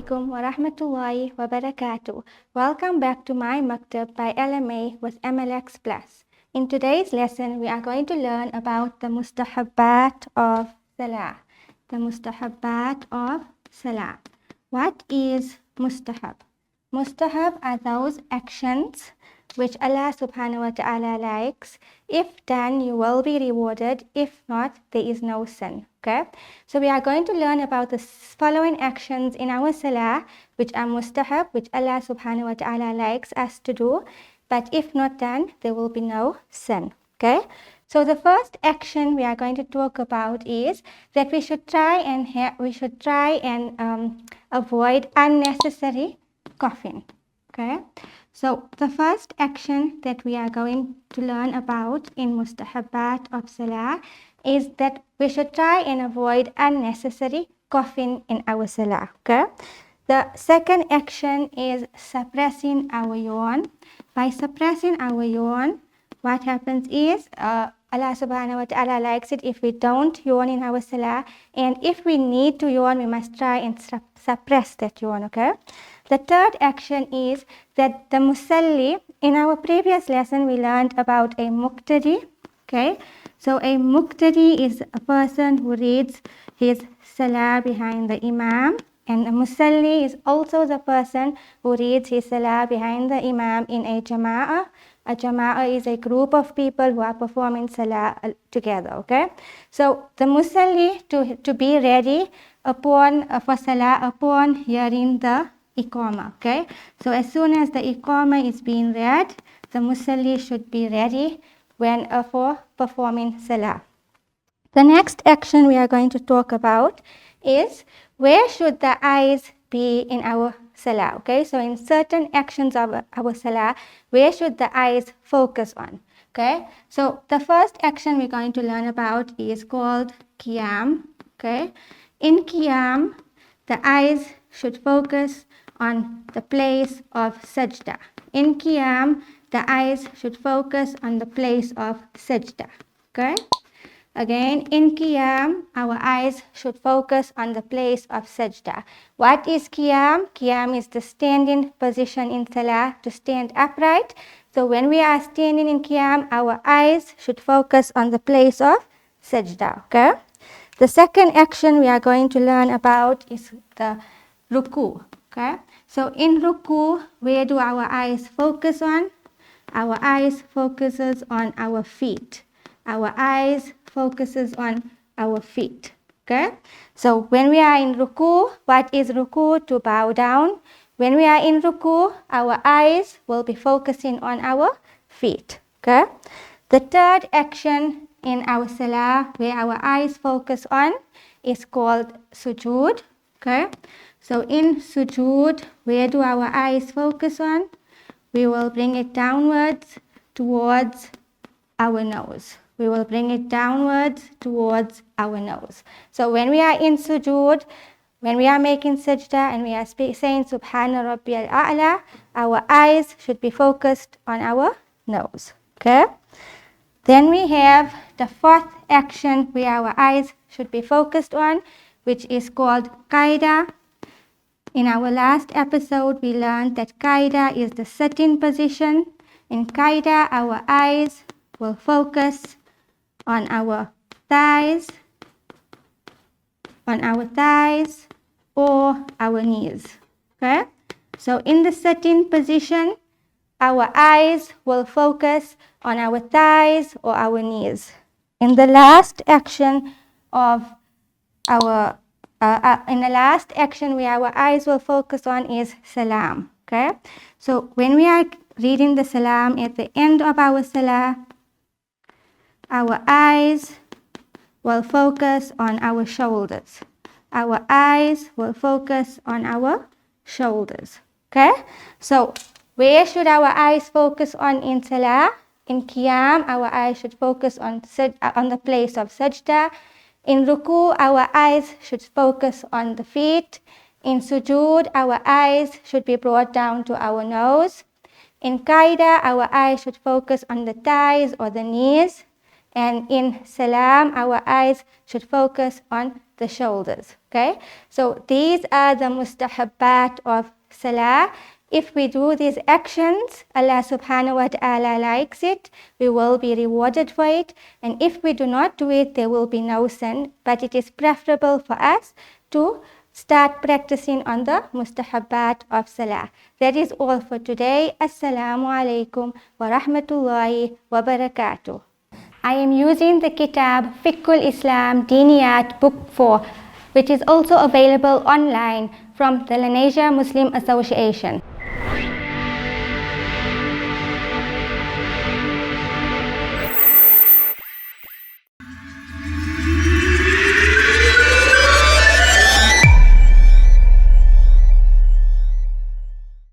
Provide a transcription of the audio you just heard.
alaikum wa rahmatullahi wa barakatuh. Welcome back to my Maktab by LMA with MLX Plus. In today's lesson, we are going to learn about the Mustahaabaat of Salaah. The Mustahaabaat of Salaah. What is Mustahab? Mustahab are those actions which Allah subhanahu wa ta'ala likes. If done, you will be rewarded. If not, there is no sin. Okay? So we are going to learn about the following actions in our salah, which are mustahab, which Allah subhanahu wa ta'ala likes us to do. But if not done, there will be no sin. Okay? So the first action we are going to talk about is that we should try and avoid unnecessary coughing. Okay? So the first action that we are going to learn about in Mustahaabaat of Salah is that we should try and avoid unnecessary coughing in our Salah. Okay? The second action is suppressing our yawn. By suppressing our yawn, what happens is Allah subhanahu wa ta'ala likes it if we don't yawn in our Salah, and if we need to yawn, we must try and suppress that yawn. Okay? The third action is that the musalli, in our previous lesson we learned about a muqtadi. Okay, so a muqtadi is a person who reads his salah behind the imam, and a musalli is also the person who reads his salah behind the imam in a jama'ah. A jama'ah is a group of people who are performing salah together. Okay, so the musalli to be ready for salah upon hearing the Iqama. Okay, so as soon as the Iqama is being read, the musalli should be ready for performing salah. The next action we are going to talk about is where should the eyes be in our salah. Okay, so in certain actions of our salah, where should the eyes focus on? Okay, so the first action we're going to learn about is called qiyam. Okay, in qiyam, the eyes should focus on the place of sajda. In qiyam, the eyes should focus on the place of sajda. Okay? Again, in qiyam, our eyes should focus on the place of sajda. What is qiyam? Qiyam is the standing position in salah, to stand upright. So when we are standing in qiyam, our eyes should focus on the place of sajda. Okay? The second action we are going to learn about is the ruku. Okay, so in ruku, where do our eyes focus on? Our eyes focuses on our feet. Our eyes focuses on our feet. Okay, so when we are in ruku, what is ruku? To bow down. When we are in ruku, our eyes will be focusing on our feet. Okay, the third action in our salah where our eyes focus on is called sujood. Okay, so in sujood, where do our eyes focus on? We will bring it downwards towards our nose. We will bring it downwards towards our nose. So when we are in sujood, when we are making sajda and we are saying Subhana Rabbiyal A'la, our eyes should be focused on our nose. Okay? Then we have the fourth action where our eyes should be focused on, which is called qaida. In our last episode, we learned that qaida is the sitting position. In qaida, our eyes will focus on our thighs, or our knees. Okay? So in the sitting position, our eyes will focus on our thighs or our knees. In the last action of our where our eyes will focus on is salam. Okay, so when we are reading the salam at the end of our salah, our eyes will focus on our shoulders. Our eyes will focus on our shoulders. Okay, so where should our eyes focus on in salah? In qiyam, our eyes should focus on the place of sajda. In ruku, our eyes should focus on the feet. In sujood, our eyes should be brought down to our nose. In qaida, our eyes should focus on the thighs or the knees. And in Salam, our eyes should focus on the shoulders. Okay? So these are the Mustahaabaat of Salah. If we do these actions, Allah subhanahu wa ta'ala likes it, we will be rewarded for it. And if we do not do it, there will be no sin. But it is preferable for us to start practicing on the Mustahaabaat of Salah. That is all for today. Assalamu alaikum wa rahmatullahi wa barakatuh. I am using the Kitab Fiqhul Islam Diniyat Book 4, which is also available online from the Lenasia Muslim Association.